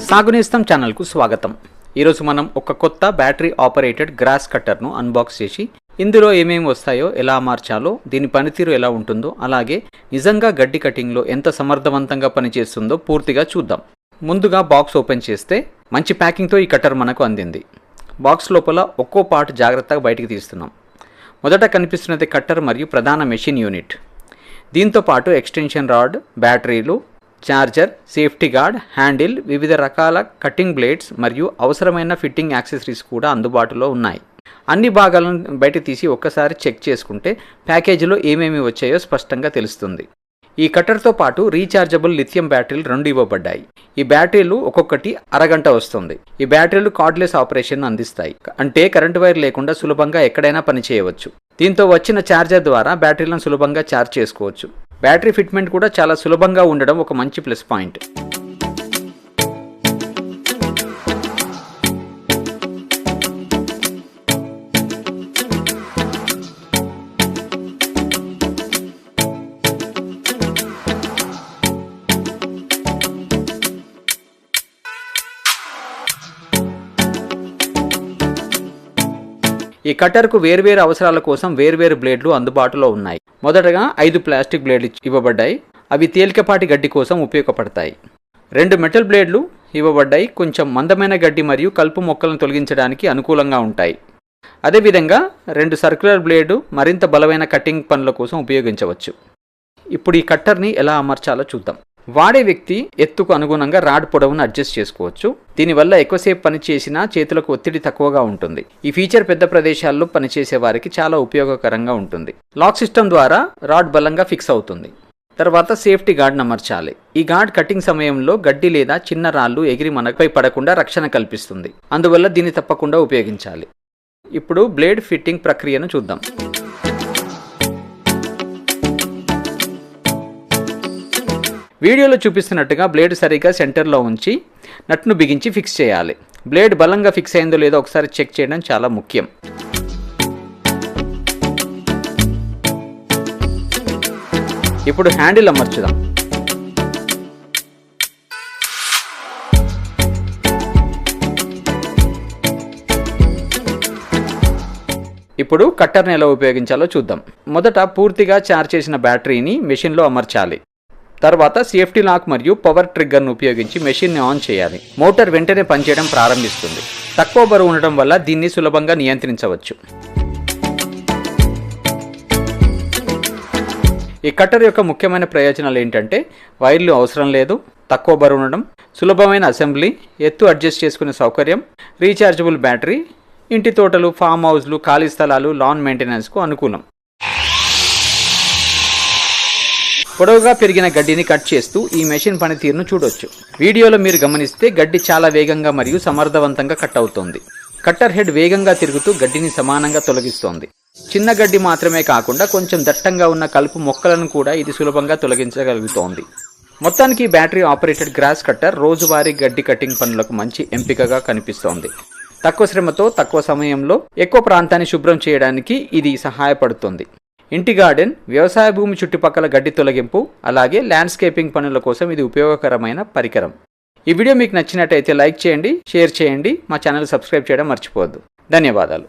సాగునేస్తం ఛానల్కు స్వాగతం. ఈరోజు మనం ఒక కొత్త బ్యాటరీ ఆపరేటెడ్ గ్రాస్ కట్టర్ను అన్బాక్స్ చేసి ఇందులో ఏమేమి వస్తాయో, ఎలా మార్చాలో, దీని పనితీరు ఎలా ఉంటుందో, అలాగే నిజంగా గడ్డి కటింగ్లో ఎంత సమర్థవంతంగా పనిచేస్తుందో పూర్తిగా చూద్దాం. ముందుగా బాక్స్ ఓపెన్ చేస్తే మంచి ప్యాకింగ్తో ఈ కట్టర్ మనకు అందింది. బాక్స్ లోపల ఒక్కో పార్ట్ జాగ్రత్తగా బయటికి తీస్తున్నాం. మొదట కనిపిస్తున్నది కట్టర్ మరియు ప్రధాన మెషిన్ యూనిట్. దీంతో పాటు ఎక్స్టెన్షన్ రాడ్, బ్యాటరీలు, చార్జర్, సేఫ్టీ గార్డ్, హ్యాండిల్, వివిధ రకాల కటింగ్ బ్లేడ్స్ మరియు అవసరమైన ఫిట్టింగ్ యాక్సెసరీస్ కూడా అందుబాటులో ఉన్నాయి. అన్ని భాగాలను బయట తీసి ఒక్కసారి చెక్ చేసుకుంటే ప్యాకేజీలో ఏమేమి వచ్చాయో స్పష్టంగా తెలుస్తుంది. ఈ కట్టర్తో పాటు రీఛార్జబుల్ లిథియం బ్యాటరీలు 2 ఇవ్వబడ్డాయి. ఈ బ్యాటరీలు ఒక్కొక్కటి అరగంట వస్తుంది. ఈ బ్యాటరీలు కార్డ్లెస్ ఆపరేషన్ అందిస్తాయి, అంటే కరెంటు వైర్ లేకుండా సులభంగా ఎక్కడైనా పనిచేయవచ్చు. దీంతో వచ్చిన ఛార్జర్ ద్వారా బ్యాటరీలను సులభంగా ఛార్జ్ చేసుకోవచ్చు. బ్యాటరీ ఫిట్మెంట్ కూడా చాలా సులభంగా ఉండడం ఒక మంచి ప్లస్ పాయింట్. ఈ కట్టర్కు వేర్వేరు అవసరాల కోసం వేర్వేరు బ్లేడ్లు అందుబాటులో ఉన్నాయి. మొదటగా 5 ప్లాస్టిక్ బ్లేడ్లు ఇవ్వబడ్డాయి. అవి తేలికపాటి గడ్డి కోసం ఉపయోగపడతాయి. 2 మెటల్ బ్లేడ్లు ఇవ్వబడ్డాయి. కొంచెం మందమైన గడ్డి మరియు కలుపు మొక్కలను తొలగించడానికి అనుకూలంగా ఉంటాయి. అదేవిధంగా 2 సర్క్యులర్ బ్లేడ్లు మరింత బలమైన కటింగ్ పనుల కోసం ఉపయోగించవచ్చు. ఇప్పుడు ఈ కట్టర్ని ఎలా అమర్చాలో చూద్దాం. వాడే వ్యక్తి ఎత్తుకు అనుగుణంగా రాడ్ పొడవును అడ్జస్ట్ చేసుకోవచ్చు. దీనివల్ల ఎక్కువసేపు పనిచేసినా చేతులకు ఒత్తిడి తక్కువగా ఉంటుంది. ఈ ఫీచర్ పెద్ద ప్రదేశాల్లో పనిచేసే వారికి చాలా ఉపయోగకరంగా ఉంటుంది. లాక్ సిస్టమ్ ద్వారా రాడ్ బలంగా ఫిక్స్ అవుతుంది. తర్వాత సేఫ్టీ గార్డ్ను అమర్చాలి. ఈ గార్డ్ కటింగ్ సమయంలో గడ్డి లేదా చిన్న రాళ్ళు ఎగిరి మనపై పడకుండా రక్షణ కల్పిస్తుంది. అందువల్ల దీన్ని తప్పకుండా ఉపయోగించాలి. ఇప్పుడు బ్లేడ్ ఫిట్టింగ్ ప్రక్రియను చూద్దాం. వీడియోలో చూపిస్తున్నట్టుగా బ్లేడ్ సరిగ్గా సెంటర్లో ఉంచి నట్ను బిగించి ఫిక్స్ చేయాలి. బ్లేడ్ బలంగా ఫిక్స్ అయిందో లేదో ఒకసారి చెక్ చేయడం చాలా ముఖ్యం. ఇప్పుడు హ్యాండిల్ అమర్చుదాం. ఇప్పుడు కట్టర్ని ఎలా ఉపయోగించాలో చూద్దాం. మొదట పూర్తిగా ఛార్జ్ చేసిన బ్యాటరీని మెషిన్లో అమర్చాలి. తర్వాత సేఫ్టీ లాక్ మరియు పవర్ ట్రిగ్గర్ను ఉపయోగించి మెషిన్ని ఆన్ చేయాలి. మోటార్ వెంటనే పనిచేయడం ప్రారంభిస్తుంది. తక్కువ బరువు ఉండడం వల్ల దీన్ని సులభంగా నియంత్రించవచ్చు. ఈ కట్టర్ యొక్క ముఖ్యమైన ప్రయోజనాలు ఏంటంటే వైర్లు అవసరం లేదు, తక్కువ బరువు ఉండడం, సులభమైన అసెంబ్లీ, ఎత్తు అడ్జస్ట్ చేసుకునే సౌకర్యం, రీఛార్జబుల్ బ్యాటరీ, ఇంటి తోటలు, ఫామ్ హౌస్లు, ఖాళీ స్థలాలు, లాన్ మెయింటెనెన్స్కు అనుకూలం. పొడవుగా పెరిగిన గడ్డిని కట్ చేస్తూ ఈ మెషిన్ పనితీరును చూడొచ్చు. వీడియోలో మీరు గమనిస్తే గడ్డి చాలా వేగంగా మరియు సమర్థవంతంగా కట్ అవుతోంది. కట్టర్ హెడ్ వేగంగా తిరుగుతూ గడ్డిని సమానంగా తొలగిస్తోంది. చిన్న గడ్డి మాత్రమే కాకుండా కొంచెం దట్టంగా ఉన్న కలుపు మొక్కలను కూడా ఇది సులభంగా తొలగించగలుగుతోంది. మొత్తానికి బ్యాటరీ ఆపరేటెడ్ గ్రాస్ కట్టర్ రోజువారీ గడ్డి కటింగ్ పనులకు మంచి ఎంపికగా కనిపిస్తోంది. తక్కువ శ్రమతో తక్కువ సమయంలో ఎక్కువ ప్రాంతాన్ని శుభ్రం చేయడానికి ఇది సహాయపడుతుంది. ఇంటి గార్డెన్, వ్యవసాయ భూమి చుట్టుపక్కల గడ్డి తొలగింపు, అలాగే ల్యాండ్స్కేపింగ్ పనుల కోసం ఇది ఉపయోగకరమైన పరికరం. ఈ వీడియో మీకు నచ్చినట్టయితే లైక్ చేయండి, షేర్ చేయండి, మా ఛానల్ సబ్స్క్రైబ్ చేయడం మర్చిపోవద్దు. ధన్యవాదాలు.